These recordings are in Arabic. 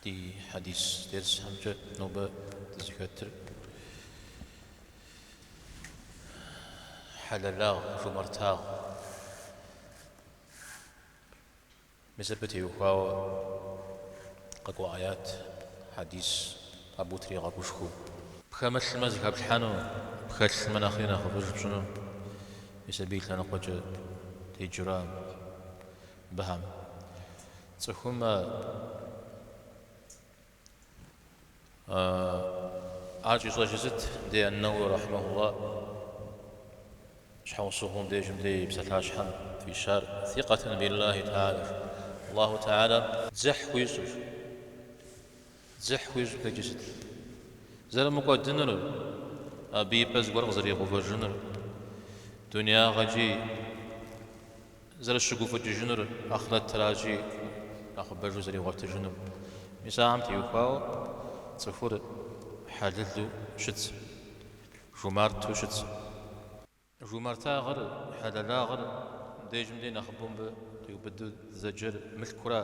دي حديث درس همجة نوبة تذكرتر حللاغ جمرتاغ مسبتي وخاو ققوا آيات حديث أبو تريغا بوشكو بخامل المزيك بالحانو بخال المناخينا خبرج بشنو يسبيل لنا قوجة تيجرام بهم تخوم عاجي صجزت دي النووي رحمه الله شحال صوهم دي جمدي بساتها شحال في الشهر ثقة بالله تعالى الله تعالى زح ويزوف كجسد زال مقدنر أبي بس ورق زري غفرجنر دنيا غجي زال الشقوف الجنر أخلت تراجي أخبر زري غفرجنر مساهم تيوفاو تفور حللو شت جمارتو شت جمارتا غر حللا غر ديجم دين أخبون بيبدو زجر ملكورا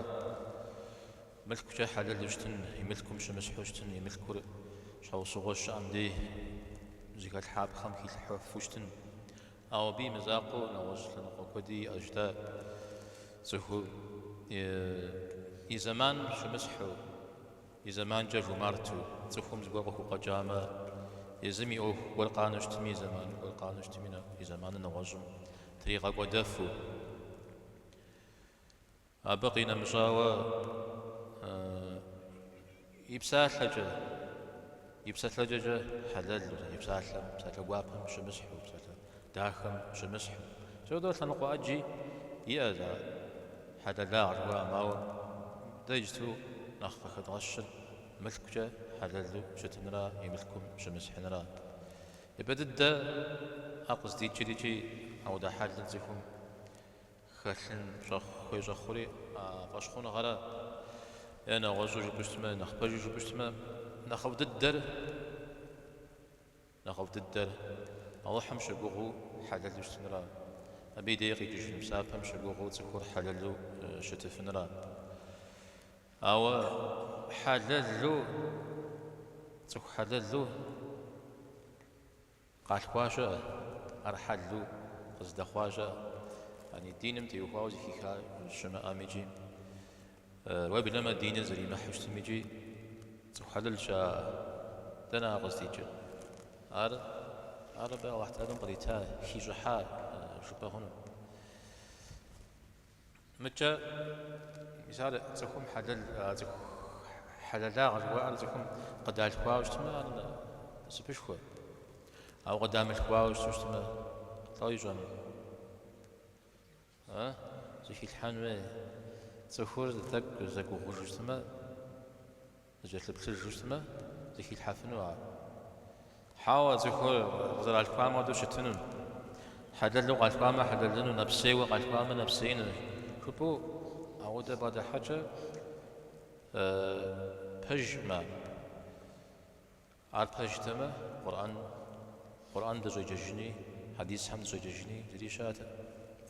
ملكوشا حلل شتن يملكم شمس حوشتن يملكور شاو صغوش عندي زيك الحاب خم كي الحوف وشتن أو بي مزاقو نوش لنقو كودي أجدا زهو يزمان شمس حو يزمان جا جمارتو تفهم زغوغو قجامة يزمي أو والقانوش تمي زمان والقانوش تمينا يزمان نوجم طريقة قدفو أبقينا مشاوى يبسال لجا حلال يبسال وابهم شمسحو يبسال داخم شمسحو شو دول تنقو أجي يأذى حلال عروا ماو ديجتو نخفخ غشر ملكجا حلال شتنرا يملكم شمسحنرا يبدد أقص دي جي أو دا حلال زيكم خلن خوي جخوري باشخون غرا أنا غزو جبشتما نخبجو جبشتما نخوف الدر الله حمش بوغو حلال يشتنرا أبي ديقي جيش مساب حمش بوغو تكور حلالو شتفنرا أو حلالو تكو حلالو قال خواشا أرحلو قصد خواشا يعني الدين متي وخاوزي كيكا شما أميجي الوابي لما الدين زري محوش تميجي تحلل شا دنا قصدي جا بقى واحد هذا قريتها هي جحا شو هنا متى مثال تكون حلل لا غزوة تكون قد الخواوش تما سبش خو أو قدام الخواوش تما طاي جامع زي الحان تفور ذاك زاكو خرجتما جات لبتجوجتما زي الحفن حاول تقول غزر الفام ودو شتنون حدل لغة الفام حدل لنو نفسي وقع الفام نفسين شوفوا أعود بعد حاجة بجمع عاد بجتما قرآن بزوج جني حديث هم زوج جني دريشات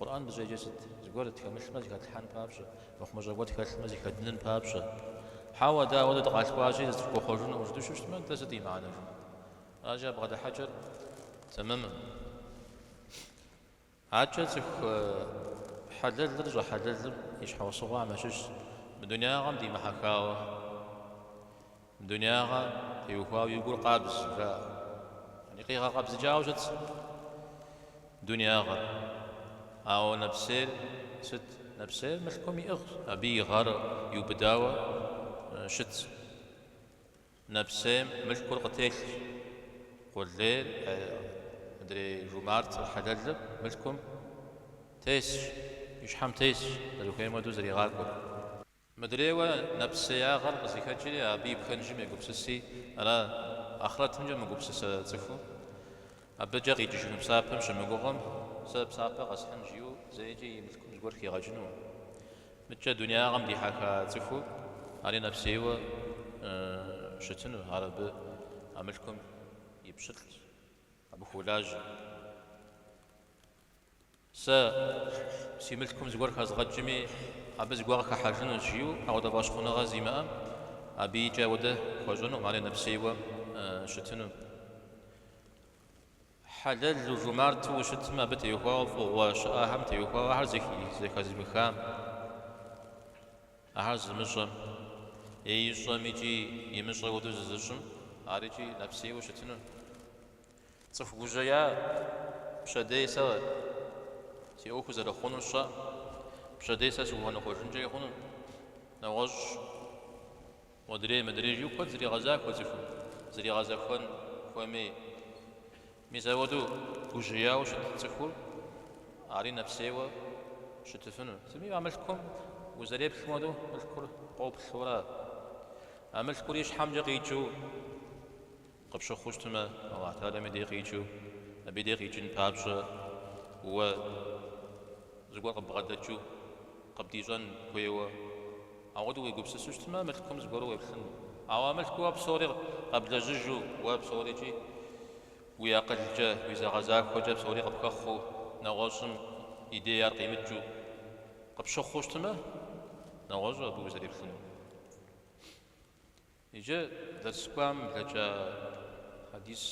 قرآن بزوج جسد زقولت كمل ما زكاة الحان بابشة وخمج زقولت كمل زكاة دنن بابشة حاول دا ولد قال واجي تكو خرجون وجدو شو ما تسدي معنا راجع بغدا حجر تماما حاجة حلل درجة حلل إيش حوصوا ماشش الدنيا غام دي محكاوة الدنيا غام يوفاو يقول قابز يعني قيغا قابز جاوجت دنيا غام أو نفسير ست نفسير ملكم يغ أبي غار يبداوة شت نفسيم ملك القتيل قل ليل أدري جمارت حلل ملكم تيس يشحم تيس لو كان مدوز اللي غالكم مدري نفسي غرق زكاجري أبي بخنجم يقول سسي أنا آخرتهم جم يقول سس تفو أبجا غيجي شنو بسابهم شنو يقولهم سابا غسحن جيو زيجي ملكم زقول كي غجنو متجا دنيا غم دي حكا تفو علي نفسي شتنو هرب عملكم يبشر أبو خولاج سيملكم زغور خاز غجمي أبز غوار كحاجنو جيو أو دباش خونا غازي ما أبي جاوده خجنو مالي نفسي شتنو حلال وجمارتو وشتما بتيوخاف وشاهم تيوخاف أهل زكي بخام أهل زمجم يجم يجي يمشي ودو زجم أريجي نفسي وشتنو صفو جايا بشديسة تيوخو زرخونو شا بشديسة سوهانو خوشن جاي خونو نواج مدري جو خود زري غزاك وزفو زري غزاكون خوامي ميزاودو وجيا وشتتفول عاري نفسي وشتفنو سمي عملكم وزري بخمودو ملكور قوب الثورة عملكور يش حمجة قيجو قبشو خوشتما الله تعالى مدي قيجو أبي دي قيجن بابشا و زقوا قب غدتشو قب ديجان كويوا عودوا يقبس سوشتما ملكم زقورو ويبخن عواملكوا بصوري قبل ججو وبصوري جي ويا قلجة ويزا غزاك وجاب صوري قب كخو نغاشم إيديار قيمتجو قب شخوشتما نغاشو أبو وزاري بخنو إجا درسكوام بلجا حديث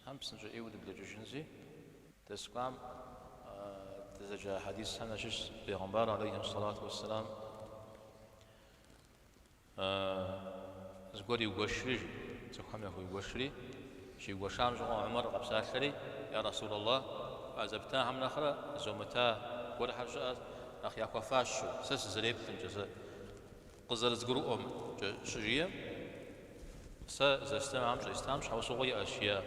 همسنجا إيود بلجا جنزي درسكوام تزجا حديث هنشش بيغمبار عليه الصلاة والسلام زقوري وقشري تخمي أخوي وقشري شي وشام جوا عمر قبساخري يا رسول الله عزبتها هم نخرة زومتا كل حرجات أخ يا كفاش سس زريب تنجز قزر زقرو شجية س زستعم شيستعم حوصوي أشياء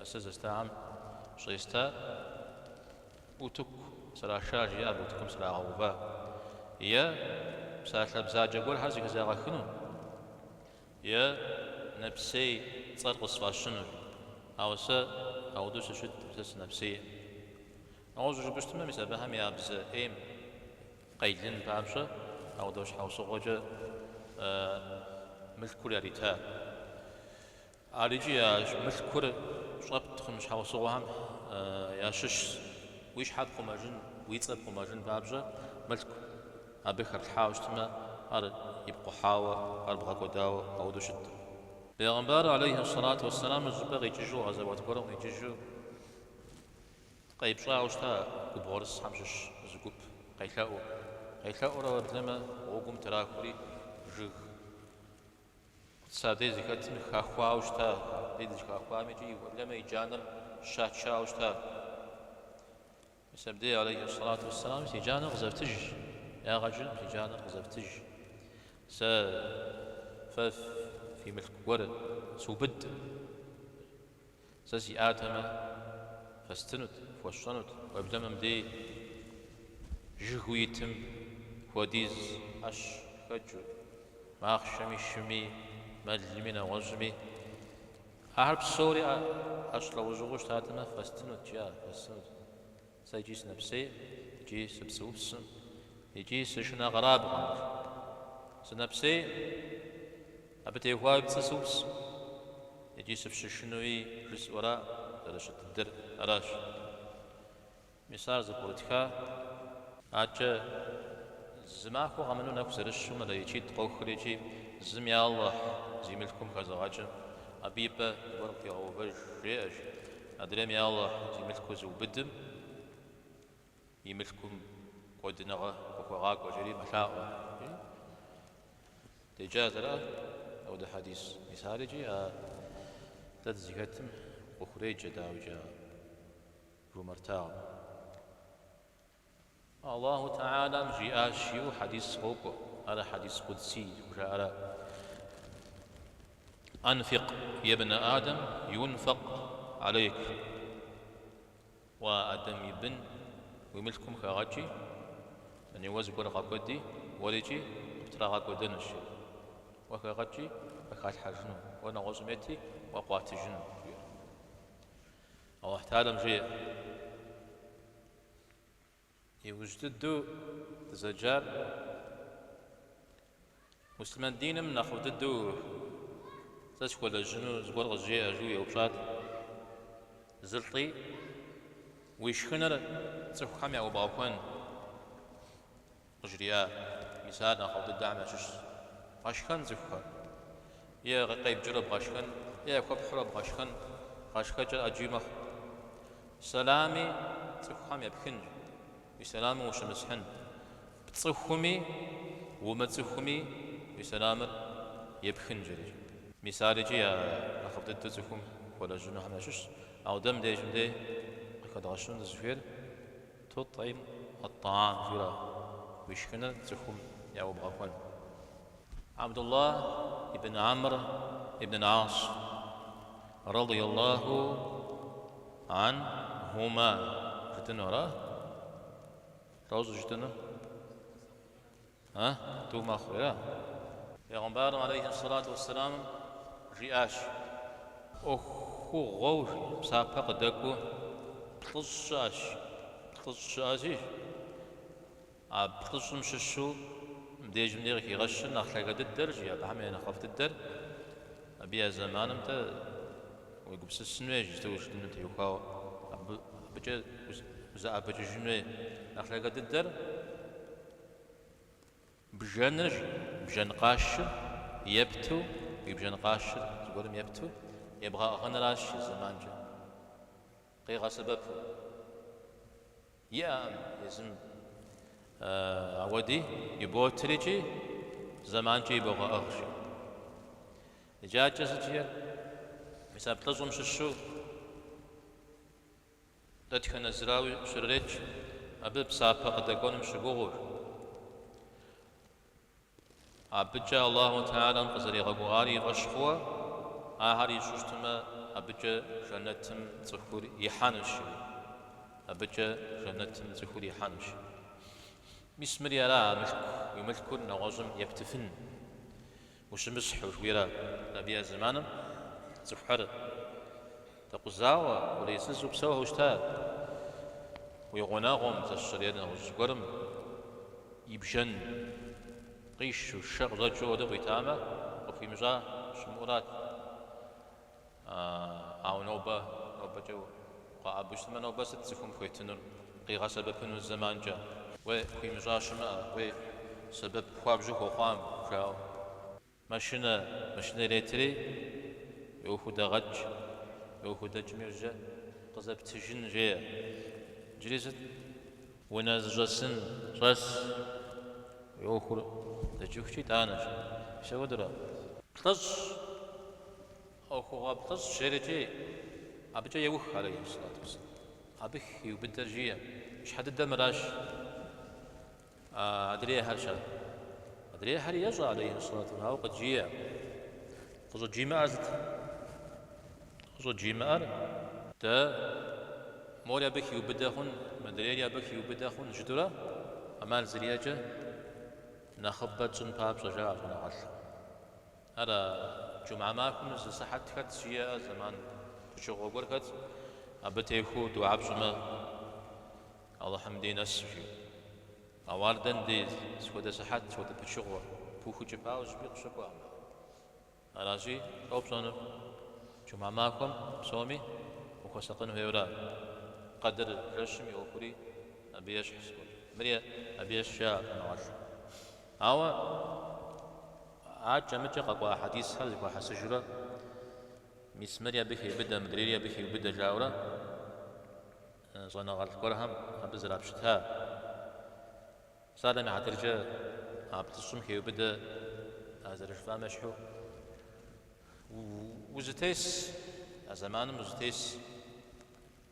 س زستعم شيستا وتك سلا شاجيا وتكم سلا عوبا يا مساحة بزاجة قول حرزي كذا غخنو يا نفسي صار قصفاشنو أو أو دوش شد بس نفسي أو زوج بستمع مثلا هم يابز إيم قيدين بابشة أو دوش حوصوجة ملكوري ريتا أريجي ملكور شربت خمش حوصوهم يا شش ويش حد خماجن ويتصب خماجن بابجة ملك أبيخر الحاوش تما هذا يبقى حاوة أربعة قداوة أو دوشت بيغمبار عليه الصلاة والسلام الزباغ يجيجو غزوات قرم يجيجو قيب شاوشتا قبورس حمشش زقوب قيلاؤو روا بلما وقوم تراكوري جغ سادي زكاتم خاخواوشتا ديدج خاخوامي جي ولما يجانر شات شاوشتا يسبدي عليه الصلاة والسلام يجانر غزفتج يا رجل يجانر غزفتج فف في ملك ورد سوبد ساسي آتما فاستنت فوشنت وابدما مدي جهويتم وديز أش خجو ما أخشمي شمي ملمنا وجمي أحرب سوري أشلا وجوش تاتما فاستنت جاء فاستنت سيجيس نفسي يجي سبسوبس يجي سشنا غراب سنفسي أبتي هواي بتسوس يجي سبششنوي جس وراء درش الدر أراش مثال زبورتها أجا زماكو غمنو نفسرش ولا يجي تقوخريجي زم يا الله زميلكم كزواجم أبيبا ورقي أو بجيج أدريم يا الله زميلكم زوبدم يملكم قدنغا وقراق وجري مشاعر تجاز له أو ده حديث مثال جي تدزيكتم وخريج داوجا رومرتاو الله تعالى مجي آشيو حديث خوكو على حديث قدسي وجاء أنفق يا ابن آدم ينفق عليك وآدم يبن ويملكم خاغجي أن يوزقوا رقاقودي وليجي ترى غاقودنش وخاغجي وخات حجنو وانا غزمتي وقوات جنو الله تعالى مجي يوجددو تزجار مسلمان دين من أخو ددو تشكو لجنو زقور غجي أجو يوبشات زلطي ويشخنر تسخو خامي أو باوكوان غجريا مثال أخو دد دعم أشش فاشخان زخوان يا قيب جرب غشكن يا كوب حرب غشكن غشكجر أجيمخ سلامي تخام يبخن بسلام وشمسحن بتصخمي وما تصخمي بسلام يبخن جري مثال جي أخذت تزخم ولا جنوح ماشش أو دم دي جمدي قد غشون الزفير تطعم الطعام جرا بيشكنا تزخم يا أبو بغفل عبد الله ابن عمرو ابن العاص رضي الله عنهما جتنا وراه روز جتنا توما خيرا پیغمبر عليه الصلاة والسلام رئاش أخو غوش سابق دكو تلشاشي بتلشم ششو مديج منير كي غشن أخلاق الدرج يا بحمي أنا خفت الدر أبيها زمان متى ويقبس السنويج توش دمت يوكاو بجا وزا بجا جنوي أخلاق الدر بجنرج بجنقاش يبتو بجنقاش تقولم يبتو يبغى غنراش زمان جا قيغا سبب يا يزم عودي يبوتريجي زمان جي يبغى أغشي جاء جزجير مثلا بتلزم شو تدخل الزراوي شريج أبي بسابق قدقون مشغول أبجا الله تعالى قصري غبواري غشخوا هاري ششتما أبجا جنتم تخور يحانش أبجا جنتم تخور يحانش مسمري على ملك وملكون نغزم يبتفن وش مسح ويرا نبي زمان تفحر تقزاوا وليس زبسوه وشتاء ويغناهم تشرينا وزقرم يبجن قيش والشغ رجو دبي تامة وفي مجا شمورات أو نوبة جو قاعد بجتمع نوبة ستسفهم كويتنر قيغا سبب إنه الزمان جا وفي مجا شماء وسبب خواب جو قام جاو ماشنا ليتري يوهودا غج يوهودا جميرجا قزب تجن جيا جريزت وناز جسن جس يوهو تجوكشي تانش شو درا قص أو خواب قص شريتي أبجا يوح عليه الصلاة والسلام أبخ يوبدر جيا مش حد الدمراش أدري هالشا أدري هل يجا عليه الصلاة والسلام أو قد جيا خذوا جيما أزت خذوا جيما تا موريا بك يوبدهن مدريا بك يوبدهن جدرا أمال زرياجة نخبت جن باب شجاع ونغل هذا جمعة معكم صحت كت شيء زمان شغل بركت أبتيخو دعاء جمع الله حمدي نسجي أواردن دي سودا صحت سودا بشغل بوخو جباو جبيق شكوا أراجي أوبسون جمعة معكم سومي وخسقن هيورا قدر رشمي وكوري أبيش حسكون مريا أبيش شاء نغل أو عاد جمعت قوا حديث هذا قوا حسجرة مسمريا بخي بدا مدريريا بخي بدا جاورا زنا غلط كرهم أبزر أبشتها سالم عترجة أبتصم خي بدا أزرش فامشحو وزتيس زمان وزتيس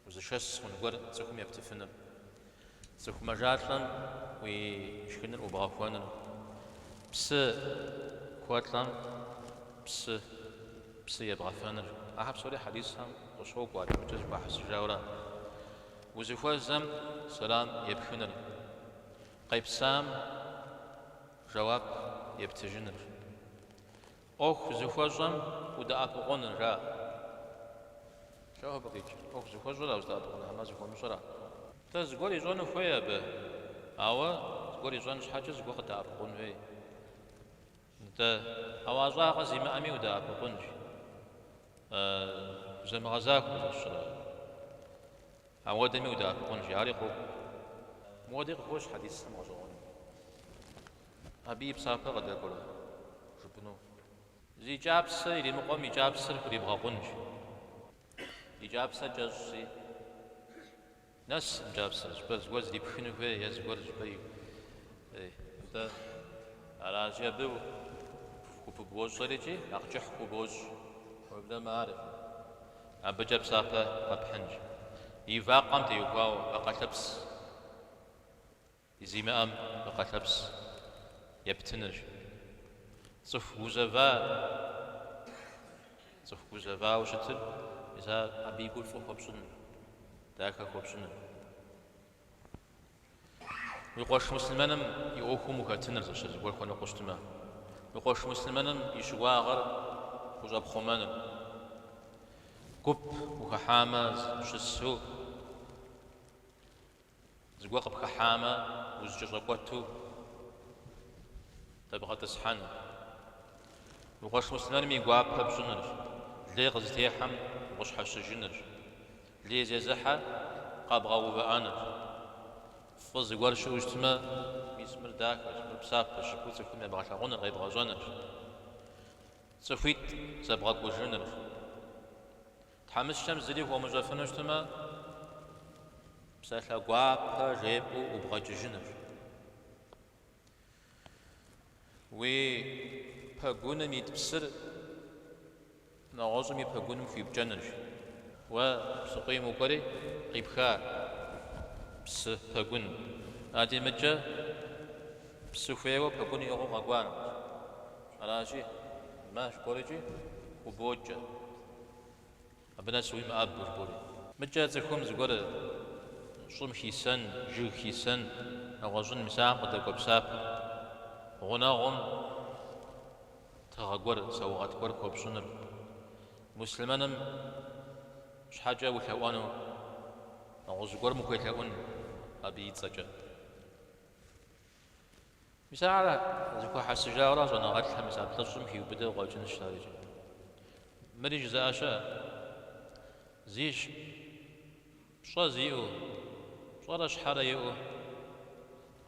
وزشس ونقول تسكم يبتفنن تسكم مجاتلن ويشكنن وبغفونن بس كواتلان بس يبغى فنر أحب صوري حديثهم وشوق وادي مجلس بحث جاورا وزفوا الزم سلام يبخنر قيب سام جواب يبتجنر أخ زفوا الزم ودا أبغون را شو بقيت أخ زفوا الزم ودا أبغون هم زفوا مشرا تزقولي زون فيا به أو زقولي زون حاجة زقول قد أبغون فيه تا أوازا قزي ما أمي ودا بقنج زي ما غزاك وزشرا أود أمي ودا بقنج ياريقو مودي خوش حديث سمعجون حبيب سافر قد يقول جبنو زي جابسة اللي مقام يجابسة اللي يبغى يجابسة جزء ناس جابسة بس وزلي بخنو في يزور جبي ده على جابو كوبوز صريجي أرجح كوبوز وبدا ما أعرف أبى جاب سافة أبحنج يفاقم تيوقاو أقلبس يزيم أم أقلبس يبتنج صف وزفا وشتل إذا أبي يقول فوق خبصن ذاك خبصن يقوش مسلمانم يأوكم وكاتنر زشز يقول خنا قشتما يقوش مسلمانم يشواغر وجاب خمانم كوب وكحامة شسو زقوق بكحامة وزجرقوتو تبغى تسحن يقوش مسلمانم يقواب بجنر لي غزتيحم وش حش جنر لي زيزحة قابغا وبانر فوز يقول شو اجتماع يسمر داك يسمر بسافة شكوت يكون يبغى شغونر غيبغى جنر سفيت زبغا وجنر تحمس الشمس زلي هو مجافن اجتماع بسافة قواب جيبو وبغا جنر وي بقونا يتبسر نغوزم يبقونم في بجنر وسقيم وقري قيبخا بس بقون هذه مجا بسوفيو بقون يغو غوان راشي ماش بوريجي وبوجا ابنا سوي ما ابور بوري مجا زكم زغور صوم حسن جو حسن نغوزن مسام قد كبساب غناغم تغور سوغات كور كوبسونر مسلمانم شحاجة وثوانو نغزقور مكويتاون أبي يتسجى مساعدة زكو حسجا راس أنا غاتلها مساعدة تصم في وبدأ غاجن الشارج مريج زاشا زيش شا زيو شا راش حارة يو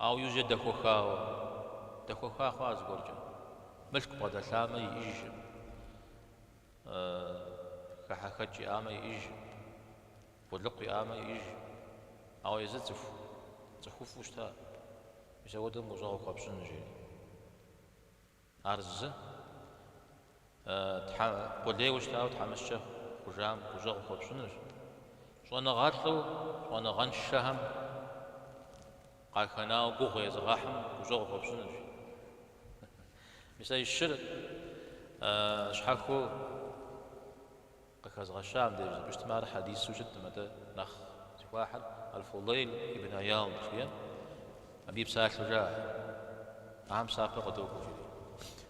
أو يوجد دخوخا خواز غورجا ملك بدا ثامة يجي كحكتي آما يجي ولقي آما يجي أو يزتف تخوف وشتا يسود الموزع قبشن جي أرز ولي وشتا وتحمشة وجام وجع قبشن شو أنا غاتلو شو أنا غنشهم قال خناو قوغي زغاحم وجع قبشن جي مثل الشر شحكو قكاز غشام دير باجتماع حديث سوجد مدى نخ واحد الفضيل ابن عياض شيئا أبيب ساك رجاء عام ساقه قدوك وجدي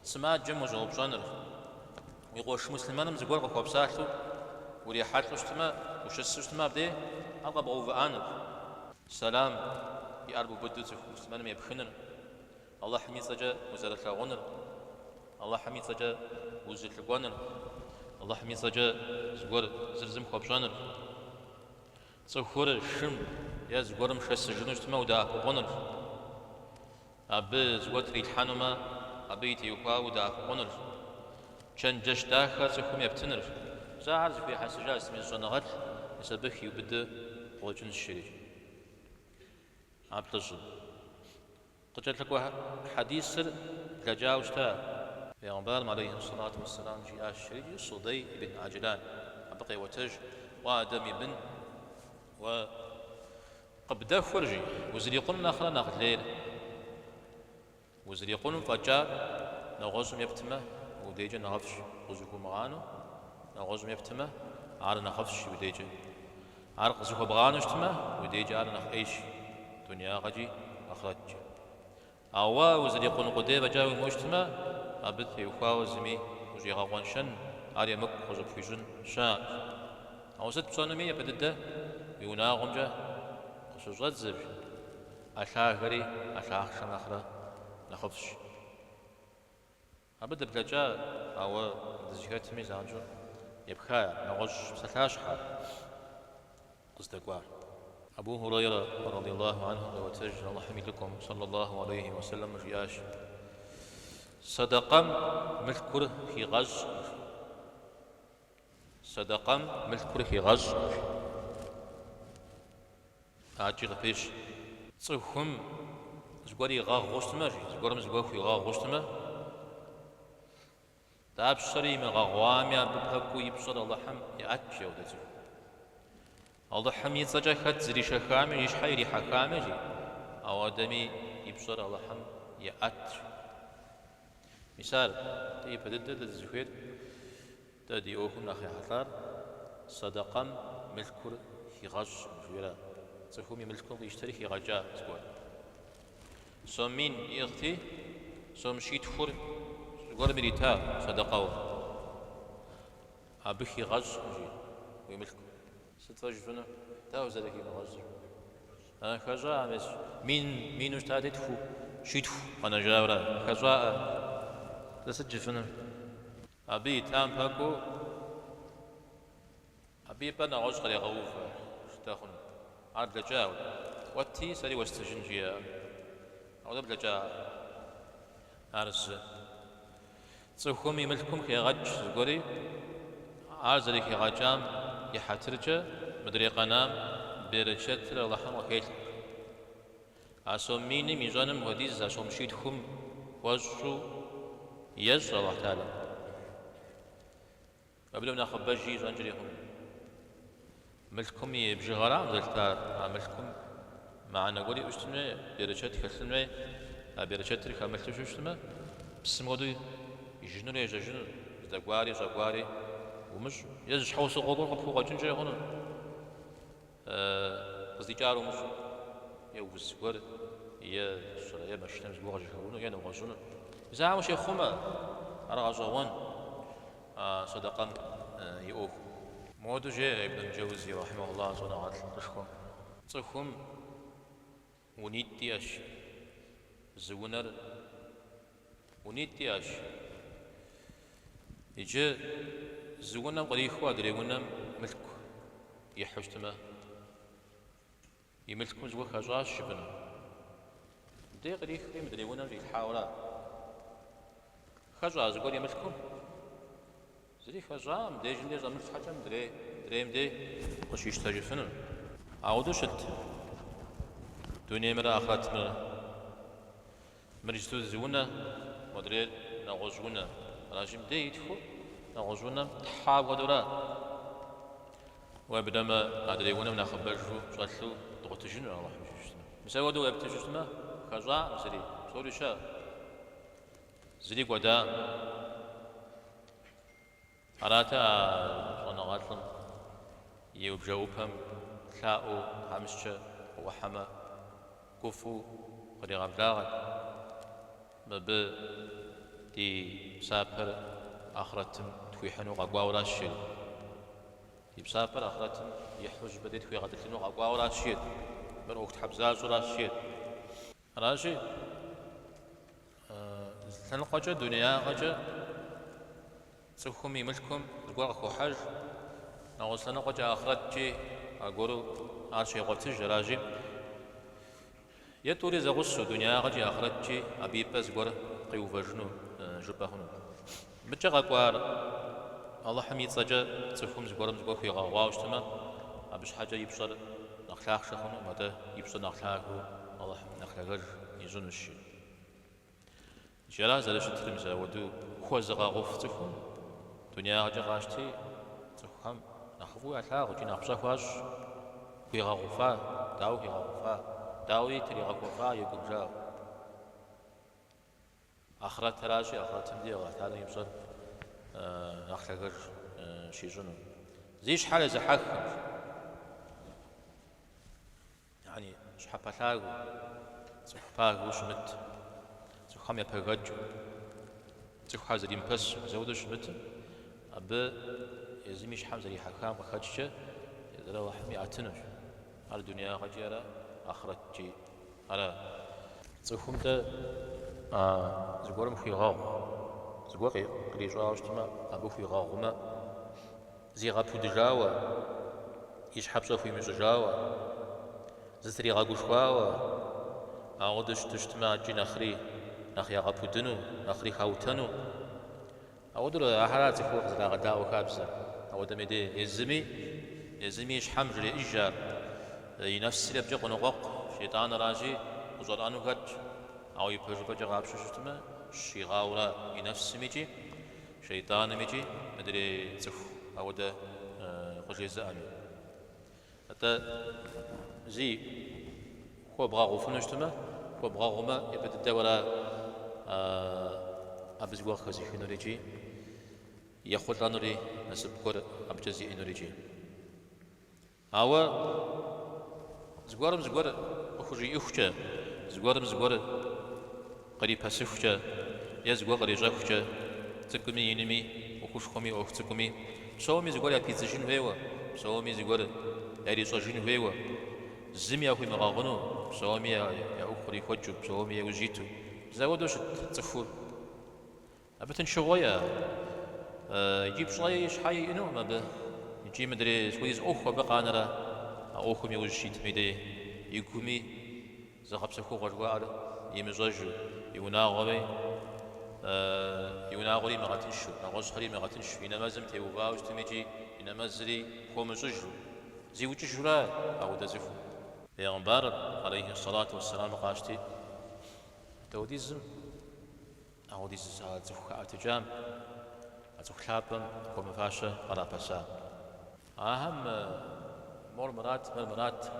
سماع جم وجوب جانر يقوش مسلمان مزقور قوب ساكتو وريحات الاجتماع وشس الاجتماع بدي الله بغو فانر سلام يأربو بدو مسلمان يبخنر الله حمي سجا وزارة غنر الله حمي سجا وزارة غنر الله حمي سجا زغور زرزم خوبشانر صخور الشم يا زغورم شس جنوجتما ودا غنر أب زغور تريد حنما أبي تيوقا ودا غنر شن جش داخل سخم يبتنر زاهر زكي حسجا اسمي الزنغات يسبخ يبدا وجن الشريج عبتجل قلت لك حديث سر لجاوزتا پیغمبر عليه الصلاة والسلام جاء الشريج صدي بن عجلان أبقي وتج وآدم بن وقبدا فرجي وزريقون آخر ناخذ ليل وزريقون فجاء نغزم يبتمه وديجا نغفش غزوكو مغانو نغزم يبتمه عار نغفش وديجا عار غزوكو بغانو اشتمه وديجا عار نغ ايش دنيا غجي أخرج أوا وزريقون قديبا جاوي مجتمه أبث يخاو زمي وجي غوان شن عار يمك غزوك فيجن شان أو ست بصانمية بدده يونا غمجة خصوصات زب أشاغري أشاخشن أخرى نخفش أبدا بلجا أو دزيكات ميزانجو يبخا نغش ستاش حال قصدقوا أبو هريرة رضي الله عنه وتجل الله حميدكم صلى الله عليه وسلم جياش صدقم ملكور في غز صدقم ملكور في غز أجل فيش صحهم زغوري غاغ غوستما زغورم زغوخي غاغ غوستما تاب شري من غاغواميا ببهكو يبصر الله حم يأتشي ودتو الله حم يتسجى خد زري شخامي يشحيري حكامي أو آدمي يبصر الله حم يأتشي مثال تي بدد الزهير تدي أوهم نخي حطار صدقم ملكور في غش جويرا تخومي ملكور يشتري في غجا تقول سومين يغتي سوم شيت فور تقول مريتا صدقاو أبخي غش جي ويملكو ستوجفنا تاو زدكي مغزر أنا خجا عمس مين اشتادت فو شيت فو أنا جاورا خجا تسجفنا أبي تام باكو أبي بنا عشق لغوفة شتاخن عاد لجاو واتي سري واستجنجيا أو دب لجا عرس تصوخم يملكم كي غج زغوري عازري كي غجام يحترجا مدري قنام بيرشتر الله حم خيل أسوميني ميزانم وديز أسوم شيتكم وجو يجرى الله تعالى قبلنا خباجي زنجريهم ملكم يبجي غرام دلتار ملكم معنا قولي أشتمي بيرشات كسلمي بيرشات ريخا ملتوش أشتمي بسم غدو يجنر يجنر زقواري ومش يزش حوص غضور قفوقا جنجري هنا قصدي جارو مش يوز ور يا شرا مش تمز بوغ جهونو يا نوغزونو زعما شي خوما راه غزوان صدقا يؤوف مودو جاء ابن الجوزي رحمه الله صنعات تشكو تصخم ونيتياش زونر ونيتياش يجي زونا قريخوا دريونا ملك يحوشتما يملكون زوخ خجاش شبنا دي قريخ مدريونا في الحاورات خجا زغور يملكون زري خجا مدي جندي زمل حاجه دريم دي وش يشتجفن عودو شت دنيا مرا اخرت مرا مرجتو زونا مدري نغوزونا راجم دي يدخل نغوزونا حاب ودورا وبدما ادريونا من خبرجو صلو ضغطجن الله مسودو يبتجسما خجا زري سوريشا زري قدا أراتا صنعاتهم يوبجوبهم ثاؤ خمسة وحما كفو قريغ بلاغت مب دي سافر آخرتهم تويحنو غقوا وراشيل يبسافر آخرتهم يحوج بدي توي غدتلنو غقوا وراشيل من وقت حبزاز وراشيل راشي تنقجة دنيا قجة تسوكم يملكم القوة خو حج نغسلنا قجة آخرت جي أقولوا عرشي قلتج راجي يتوري زغسو دنيا قجة آخرت جي أبي بس قول قيو فجنو جبهنو بجا قوار الله حميد سجا تسوكم زقورم زقور في غاوا وشتما أبش حاجة يبصر نخلاق شخنو مدى يبصر نخلاقه الله حميد نخلاقه يزون الشيء جرا زادش تلمزا ودو خوزغا غفتكم دنيا جغاشتي تخم نخفو أثار وجينا خشفاش في غفا داو في غفا داوي تري غفا يقول جا آخرت تراشي آخرت تمدي غثاني يبصر نخلقر شي جنو زيش حالة زحك يعني شحبا ثاغو زحبا وشمت خام يبهجو تخو زريم بس زودش مت أب يزميش حمزة حكام خدشة يدرا وحمي عتنش على الدنيا غجيرة آخرت جي على تخوم تا زقورم في غاو زقوري قريش عاشتما أبو في غاو ما زي غابو دجاوة يشحب صوفي مش دجاوة زتري غاقوشواوة أعودش تجتمع جينا خري نخ يغبطنو نخري خوتنو أودر أحرات فوق زراعة داو كابسة أودم يدي يزمي شحم جري إيجار ينفس لبجي قنقق شيطان راجي وزرانو كات أو يبرج بجي غاب شوشتما شيغاورا ينفس ميجي شيطان ميجي مدري تفو أودا قجي زامي حتى زي خو بغاغو فنشتما خو بغاغوما يبدأ الدورة أبزغوا خزي في نوريجي يخوت لانوري نسب كور أبجزي إنوريجي أو زغور أخرج يخشى زغور قريب هسخشى يزغور قريب جخشى تكمي ينمي وخش خمي أو تكمي سوامي زغور يبيزجين هوا سوامي زغور يريزجين هوا زمي أخوي مغاغنو سوامي يا أخري خوجب سوامي يوجيتو زودوش تفور أبتن شغوية يجيب شوية شحاي إنه ما به يجي مدري سويز أخوة بقى أنا أخوة ميوجيت ميدي يقومي زخب سكو غرقار يمزج يوناغوي يوناغوري مغاتنشو نغوص مغاتنشو إنما زمت يوباوش تميجي إنما زري هو مزجو زي وجه جرا أو دزفو بيغمبار عليه الصلاة والسلام قاشتي توديزم أو ديز زخ أتجام زخ لابم ومفاشة على بسا أهم مرات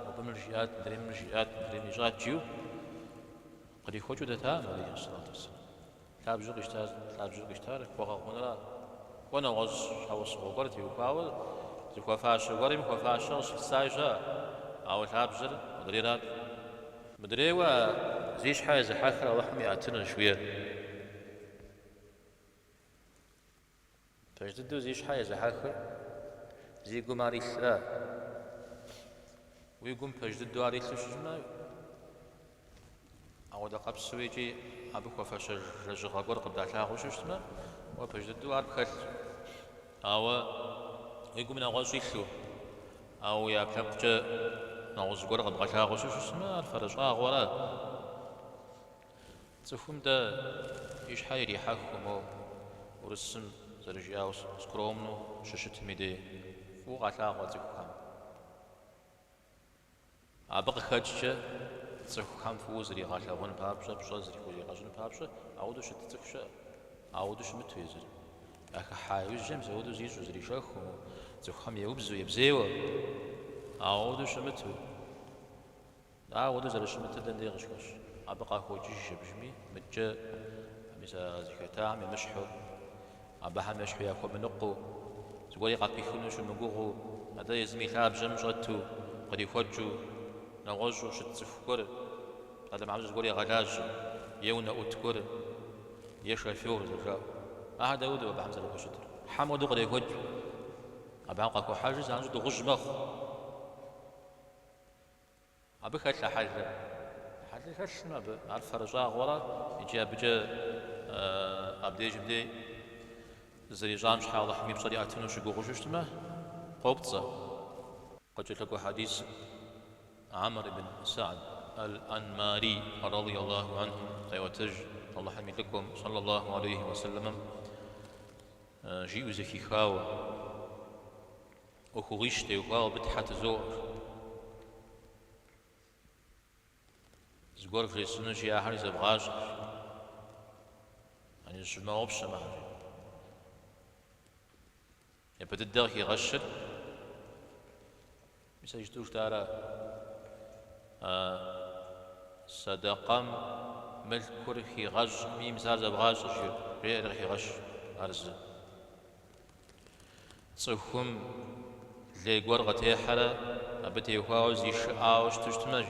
وبمرجيات مدري مجات جيو قد يخوجوا دتام عليه الصلاة والسلام لاب جوق اشتار وغا غنرا وانا غز حوص وقرتي وقاول زخ فاشة ورم وفاشة سايجا أو لاب جر مدريرات مدريوا زيش حاجة حاخر وحمي أتنا شوية فجددو زيش حاجة حاخر زي قماري ثرا ويقوم فجددو عريث شجما أو دقاب سويجي أبوك وفاش رجغا قرق بدأتها غوششتما وفجددو عرب أو يقوم نغوز يثلو أو يابلبجا نغوز قرق بدأتها غوششتما الفرجغا غورا تفهم دا إيش حايري حاكم ورسم زرجياوس سكرومنو ششت ميدي فوق عتاقة تفهم أبغى خدشة تفهم فوزري غاشون بابشة بشزري فوزري غاشون بابشة أودوش تتفشة أودوش متوزر أخ حايوز جمز أودوز يجوزري شخو تفهم يوبزو يبزيو أودوش متو أودوز رش متدن ديغشكش أبقى خوجيش بجمي متجا مثل زكاة مشحو أبها مشحو ياكو منقو زقولي قد بيخونوش المقوغو هذا يزمي ثاب جمجتو قد يخوجو نغوجو شتسفكر هذا معمز زقولي غلاج يونا أتكر يشغل فيور زجاو هذا ودو أبا حمزة لكو شتر حمودو قد يخوجو أبا قاكو حاجز عنزو دو غج مخ أبا خاتلا حاجة حاجة شنو أبا عارف فرجاء غورا يجي أبجا أبدي زري جان شحال الله حميم صدي أتنو شقو غجوشتما قوبتزا قد جلقوا حديث عمر بن سعد الأنماري رضي الله عنه وتج الله حميد لكم صلى الله عليه وسلم جيء زكي خاو وخغيشتي وخاو بتحت زور زغور في سنوش يا حريز بغاش يعني الجماعة وبشما يبدأ الدغ يغشر مثل يجدوش دارا صدقام ملكور في غش ميم زارز بغاش غير في غش أرز صحهم لغور غتي حرا أبتي يخاو زي شعاوش تجتمج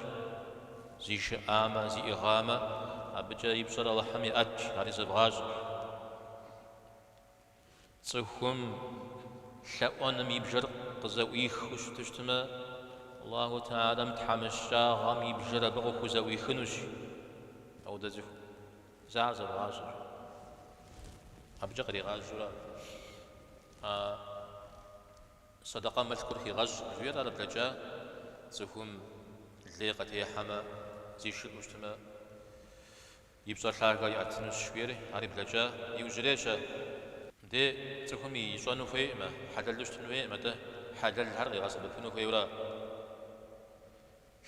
زي شعامة زي إغامة أبجا يبصر الله حمي أتش هاريز بغاش صحهم شأون ميبجر قزويخ وش تجتمع الله تعالى متحمشا غام يبجر بغو قزويخ نوش أو دزف زعز بغاش أبجا غري غاجورا صدقة مذكر في غج جوير على بلجا صحهم الليقة يحما زي شو مجتمع يبصلها يأتنس شويري هاري بلجا يوجريشا دي تكون يشانو في ما حلل دشتنو في ما ده حلل هرغي غصب فينو في ورا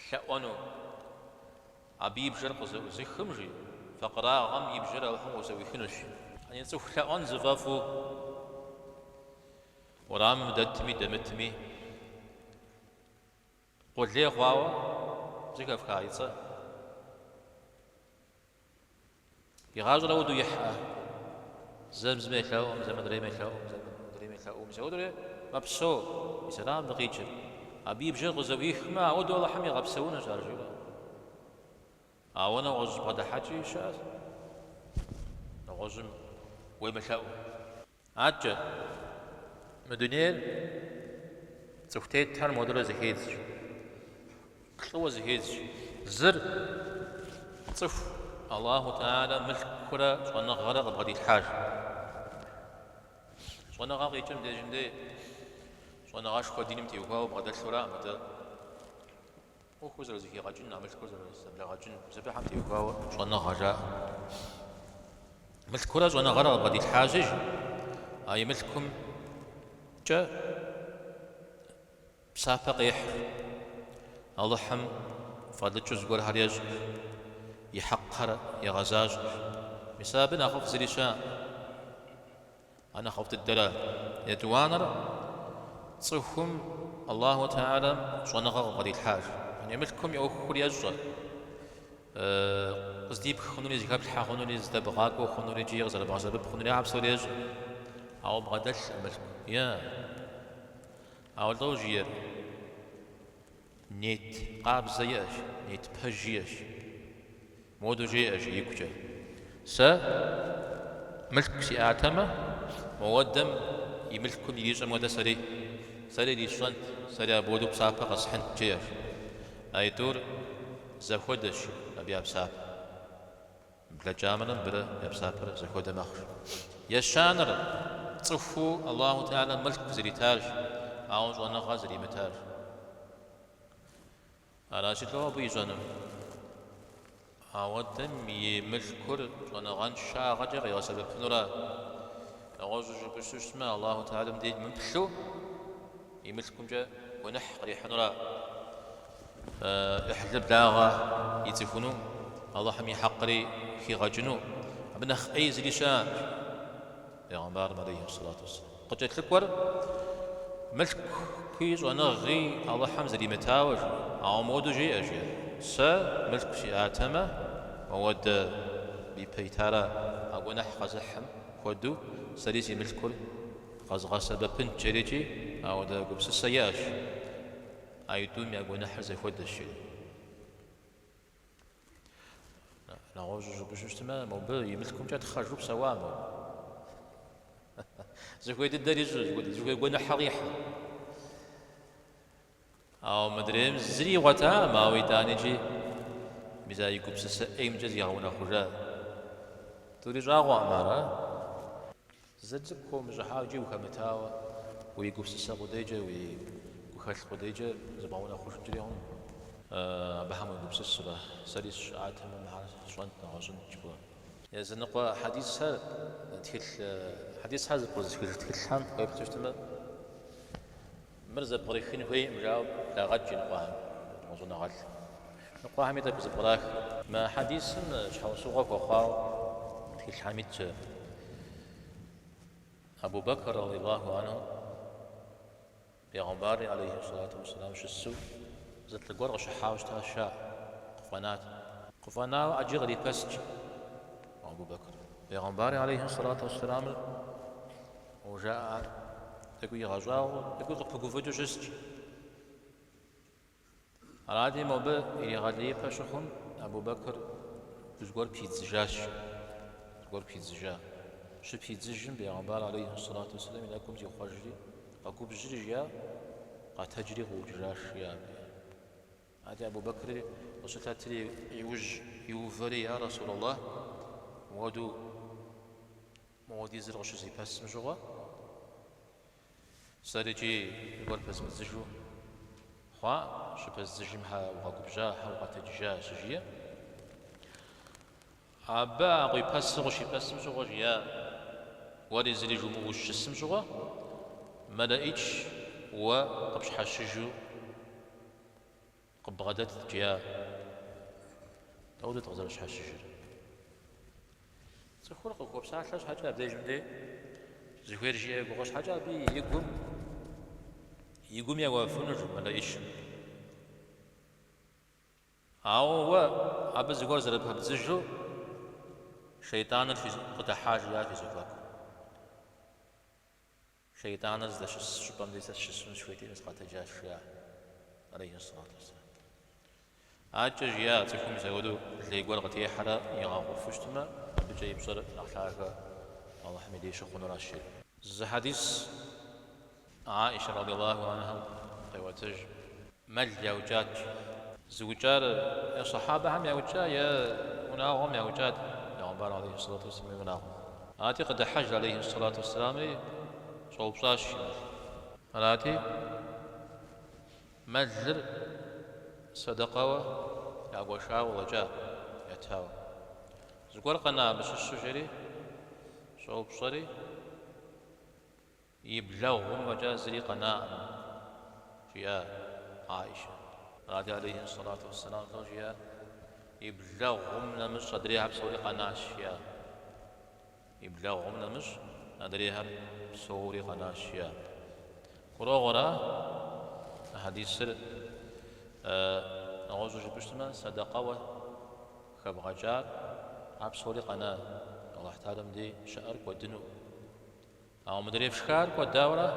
شأنو أبي بجرق زي خمجي فقرا غم يبجر وهم وزوي خنش يعني تسوف شأن زفافو ورام دتمي دمتمي قل لي خواوا زي كيف كايصة يغازل ودو يحا زمزم يخاوم زم دري يخاوم زم دري يخاوم زودري مبسو يسلام دقيقة أبي بجرق زوي خما ودو الله حمي غبسونا جارجولا أونا غز بدا حاجي شاز نغزم ويمشاو عجة مدنيل تفتيت تار مودر زهيز كلو زهيز زر صف الله تعالى ملك كرة صنع غرق بغدي الحاج صنع غاقي جم دي جم دي صنع غاش خديني متيوكاو بغدا الشراء متى وخوزر زهي غاجن نعمل خوزر زبلا غاجن زبلا حمتي وكاو صنع غاجا ملك كرة صنع غرق بغدي الحاجج أي ملكم جا بسابق يحر الله حم فضل جزء هريج يحقر يغزاج مسابنا خوف زريشان أنا خفت الدلال يدوانر صفهم الله تعالى صنع غرق الحاج يعني ملكم يأخذ يجرا قصدي بخنوري زكاب الحاخنوري زدبغاكو خنوري جيغ زل بعزب بخنوري عبسوري يج أو بغدش ملك يا أو دوجير نيت قاب زياش نيت بهجيش مودو جيش يكجا س ملك سياتما مودم يملكم يجيش مودا سري سري ليشانت سري بودو بسافة قصحن جيش أي دور زخودش أبي أبساب بلا جامنا بلا أبساب زخود مخش يشانر تصفو الله تعالى ملك زريتاج أعوز وأنا غازري متاج على شكله أبو يجانم أودم يملكر وأنا غان شاغجر يا سبب نورا أعوز بسوس ما الله تعالى مديد ممشو يملكم جا ونح ريح نورا إحدى بلاغة يتفونو الله حمي حقري في غجنو ابن أي زليشان يا عمار عليه الصلاة والسلام قد جت لك ور ملك كيز وأنا غي الله حمز لي متاوج عمودو جي أجي س ملك في آتمة مود ببيتارا أقونح قزحم خدو سليسي ملكول قز غسب بنت جريجي أو دا قبس السياش أيدوم يقول حرز يفود الشيء نعوز بجوجتما مو بل يملكم جات خرجوا بسوامه زكويد الدريج زكويد يقول حريح أو مدريم زري وتا ما ويداني جي مزاي قبس أيم جزي هونا خرجا تريج أغوى مرة زدكم جحاجي وكمتاوى ويقبس السقوديجا وخلق قديجة زباونا خوش جريهم بهم قبس الصباح سريس عاتهم مع شوانتنا عشان تجوا يا زنقوا حديثها تكل حديثها زبوز تكل حام كيف تجتمع مرزب بريخين هوي مجاوب لا غد نقواهم موضوع نغل نقواهم يدك زبراك ما حديث شحال سوق وخاو تكل حامد أبو بكر رضي الله عنه بيغمباري عليه الصلاة والسلام شسو زت القرغ شحاوش تهشا قفانا أجي غري بسج أبو بكر بيغمباري عليه الصلاة والسلام وجاء تقول يغزاو تقول قفقو فجو شسج على موبا يغلي بشخون أبو بكر بزقور بيتزجاش تقول بيتزجا شو بيتزجن بيغمبار عليه الصلاة والسلام إنكم زي خرجي أكو بجريا قد تجري وجراش يا هذا أبو بكر وصلت لي يوفري يا رسول الله مودي زرق شو زي بس مجوا سرجي يقول بس مزجو خوا شو بس زجمها وقاكو بجاها وقتججا سجية أبا أقول بسمش بسمش وجيا ودي زلي جمو وش السمشغة ما لقيتش وقبش حشجو قب غدت جيا تودت غزرش حشجر زخورق وكوب ساعة ثلاث حاجة بدي جمدي زخير جيا بقاش حاجة بي يقوم يوافون ما لقيتش أو أبى زغور زربها بزجو شيطان في قد حاجة في زفاك شيطان زدش شبام ديس الشسون شويتين اسقط جاشيا عليه الصلاة والسلام أجا تكون يسودو اللي يقول قتي حدا يغاقو فشتما بجاي بصر نحلاك الله حميدي شخون راشي الحديث عائشة رضي الله عنها قواتج مل يوجات زوجار يا صحابة هم يوجا يا مناهم يوجات يا عمر عليه الصلاة والسلام مناهم آتي قد حج عليه الصلاة والسلام صوب صاش آتي مجر صدقة يا قوشا وجا يتهاوى زقور قنا بس السجري صوب صري يبلغهم وجازري قناع يا عائشة رضي عليه الصلاة والسلام توجيها يبلغهم نمش صدريها بصوري قناشيا يبلغهم نمش ندريها بصوري قناشيا غرا حديث سر نعوذ بشتما صدقة وخبغجار بصوري قنا الله تعالى مدي شعر ودنو أو مدري فشكار وداورة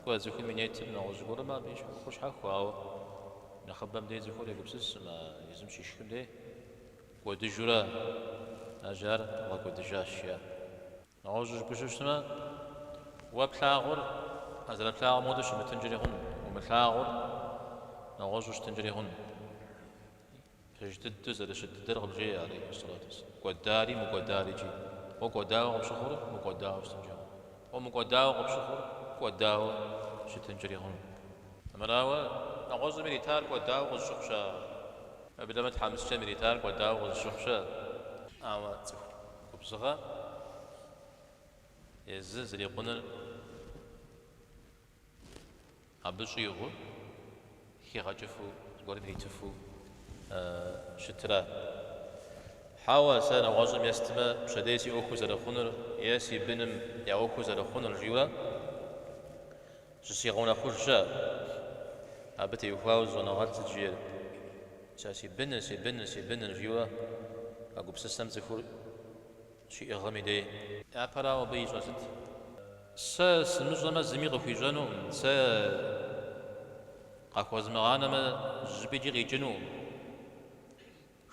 وزكون من يتم نعوذ بورا ما بيش خوش حكوا أو نخبم دي زفور يقبسس ما يزمشي شكل دي ودجورا أجار الله ودجاشيا نعوذ بشتما وبلاغر هذا بلاغر مودش متنجريهن وملاغر نعوذ تنجريهن فجدد زاد شدد رغبجي عليه الصلاة والسلام قداري مقداري جي وقداو بشخور مقداو شتنجريهن ومقداو بشخور قداو شتنجريهن مراوة نعوذ ميليتار قداو والشخشة بدل ما تحمس ميليتار قداو والشخشة أما بصغة يزز يقولن أبشيغو كي غجفو قول ميليتفو شترا حاول سنة غازم يستمع شديسي أوكو زرخونر ياسي بنم يا أوكو زرخونر جيولا جسيغونا خرجا أبتي يفاوز ونغالت الجيل ساسي بن جيولا أقول بسستم زفور شيء غمي دي أبرا وبيج وزد ساس نجرم زميغ في جنوم سا قاكوز مغانا ما جبيجي غي جنوم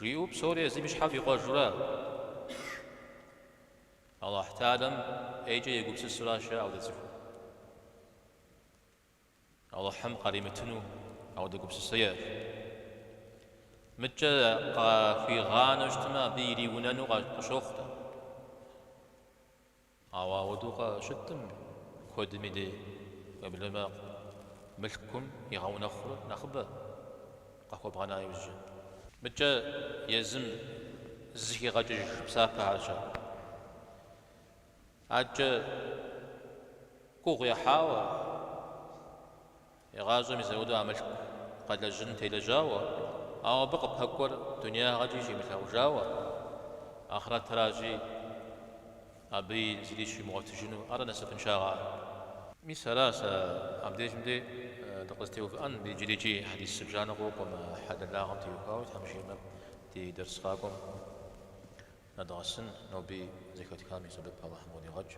ريوب سوريا زي مش حافي قاجرا الله تعالى ايجي يقول سسرا شاء او دزفو الله حم قريمتنو او دقب سسير متجا في غانا اجتماع بيري ونانو قشوختا او ودوغا شتم كودمي دي قبل ما ملكم يغاو نخبا قاكو بغانا يوجه متى يزم زكي غاجج بسافة عرشا عجا كوغ يحاوى يغازم يزودو عمل قد لجن تيلجاوى أو بقى بهكور دنيا غاجي جي مثل جاوى آخرات تراجي أبي زليشي مغتجنو أرى نسف انشاغا مثلا أبديش مدي دقستيو في أن بيجي حديث سبجانا غوكم حد اللاغم تيوكاو تمشي مب دي درس خاكم ندرسن نوبي زكاة كامي سبب الله حمودي غج